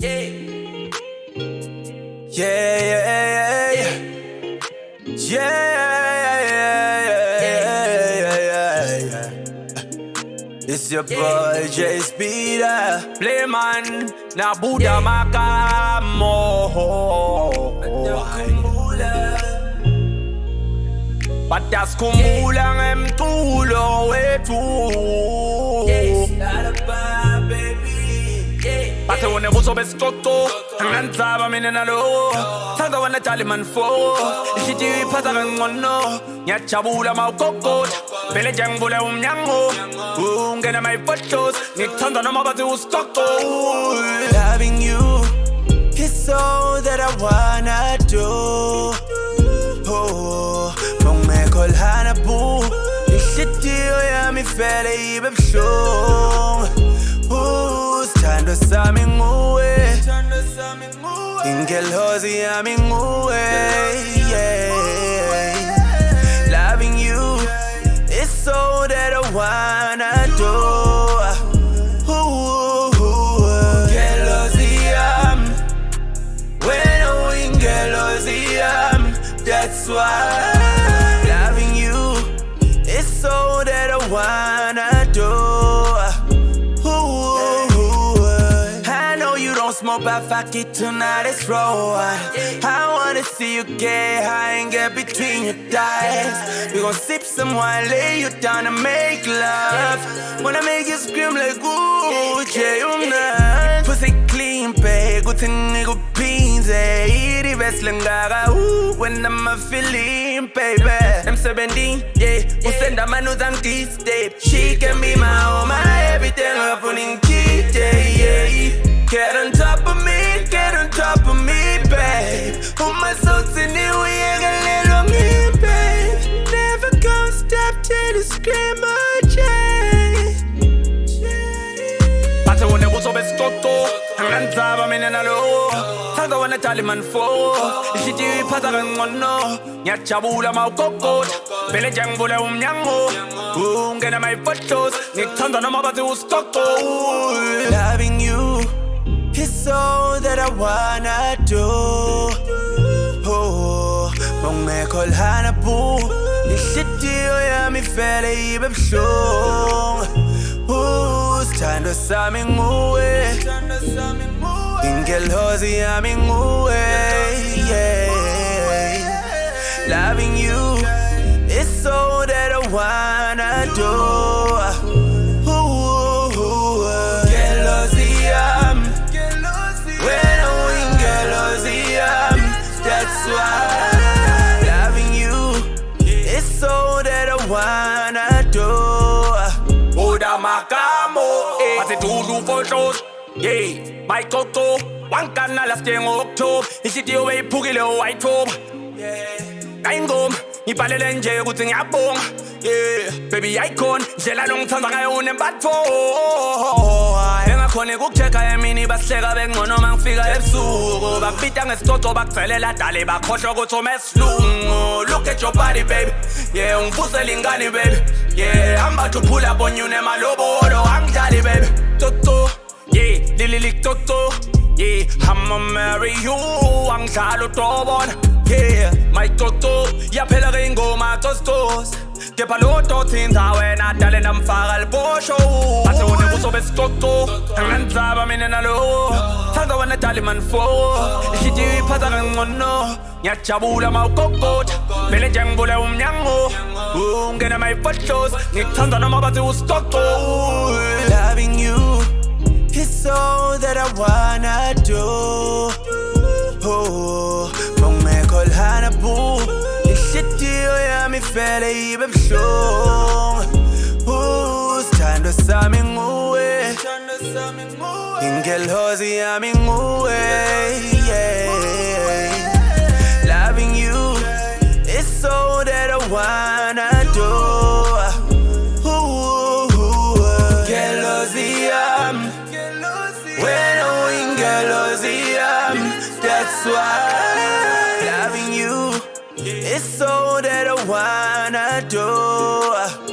Yeah, yeah, yeah, yeah, yeah. It's your boy J Speeder, play man, na Buddha Makamo. Patas kumulang emtulo wetu. Pase wone buso bestoto, nganzaba mina nalo. Thanga wana tali man fo, ishiti pata ngono. Nyachabula maukokot, pele jangule umnyango. Ungena my photos, nithanda noma bathi ustoko. Loving you is all that I wanna do. Oh, mongmekol hanabu, ishiti yami fele ibe bshong. Sithando sami nguwe, ingelozi yami nguwe, yeah. Loving you is all that I wanna do. Ingelozi yami, wena ingelozi yami, that's why. Loving you is all that I wanna do. Smoke, but fuck it, tonight it's roll. I wanna see you get high and get between your thighs. We gon' sip some wine, lay you down and make love. Wanna make you scream like ooh, yeah, pussy clean, babe, good thing, nigga, beans, eh. The wrestling gaga, ooh, when I'm a feeling, baby. I'm 17, yeah, we send a man who's on this tape. She can be my home, my everything, I'm feeling key, yeah. Get on top of me, babe. Who my soul's in it, we ain't gonna let on me, babe. Never gonna stop till you scream, oh, Jay. Pase wone buso bestoto, nganzaba mina nalo. Thanga wana tali man fo, ishiti pata ngono. Nyachabula maukokot, pele jangule umnyango. Ungena my photos, nithanda noma bathi ustoko. Loving you it's all that I wanna do. Oh, mongmekol hanabu, ishiti yami fele ibe bshong. Sithando sami nguwe, ingelozi yami nguwe, yeah. Loving you it's all that I wanna do. Loving you it's all that I wanna do. Buddha Makamo, pase tulu photos, yeah. My coco, one can last in October. Ishiti away pugile white robe, yeah. Kaingom, ipalele nje kuthi ngiyabonga, yeah. Baby icon, jela nongithanda ngayo unembatho. Engakhona ukuchecka emini basihleka bengcono mangifika ebusuku. Bakubita ngesitoto bakucelela dale bakhohlwa ukuthi umesilungu. Look at your body baby, yeah. Ungivusela ingane baby, yeah. Ambatha uphula bonyune malobolo angidlali baby. Toto, yeah. Lili toto, yeah. I'ma marry you, angidlala utobona, yeah. My toto, yaphela ke ingoma tostos. Kepha lo tothinda wena dale namfaka libosho. Pase wone buso bestoto, nganzaba mina nalo. Thanga wana dale man fo, ishiti pata ngono. Nyachabula maukokot, pele jangule umnyango. Ungena my photos, nithanda noma bathi ustoko. Loving you it's all that I wanna do. Oh, mongmekol hanabu, ishiti yami fele ibe bshong. Sithando sami nguwe, ingelozi yami nguwe, yeah. Loving you it's all that I wanna do. Ingelozi yami, wena ingelozi yami, that's why. Loving you it's all that I wanna do.